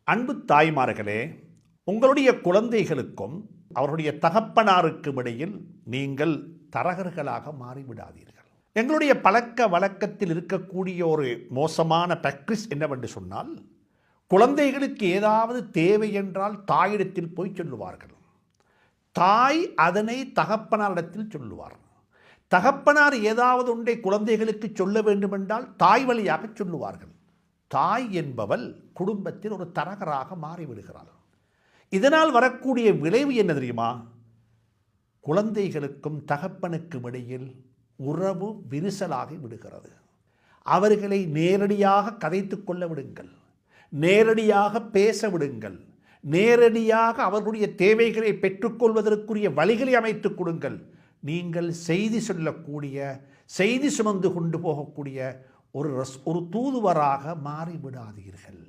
அன்பு தாய்மார்களே, உங்களுடைய குழந்தைகளுக்கும் அவருடைய தகப்பனாருக்கும் இடையில் நீங்கள் தரகர்களாக மாறிவிடாதீர்கள். எங்களுடைய பழக்க வழக்கத்தில் இருக்கக்கூடிய ஒரு மோசமான பிராக்டிஸ் என்னவென்று சொன்னால், குழந்தைகளுக்கு ஏதாவது தேவை என்றால் தாயிடத்தில் போய் சொல்லுவார்கள். தாய் அதனை தகப்பனாரிடத்தில் சொல்லுவார். தகப்பனார் ஏதாவது ஒன்றை குழந்தைகளுக்கு சொல்ல வேண்டுமென்றால் தாய் வழியாக சொல்லுவார்கள். தாய் என்பவள் குடும்பத்தில் ஒரு தரகராக மாறிவிடுகிறாள். இதனால் வரக்கூடிய விளைவு என்ன தெரியுமா? குழந்தைகளுக்கும் தகப்பனுக்கும் இடையில் உறவு விரிசலாகி விடுகிறது. அவர்களை நேரடியாக கதைத்து கொள்ள விடுங்கள், நேரடியாக பேச விடுங்கள், நேரடியாக அவர்களுடைய தேவைகளை பெற்றுக்கொள்வதற்குரிய வழிகளை அமைத்துக் கொடுங்கள். நீங்கள் செய்தி சொல்லக்கூடிய, செய்தி சுமந்து கொண்டு போகக்கூடிய ஒரு தூதுவராக மாறிவிடாதீர்கள்.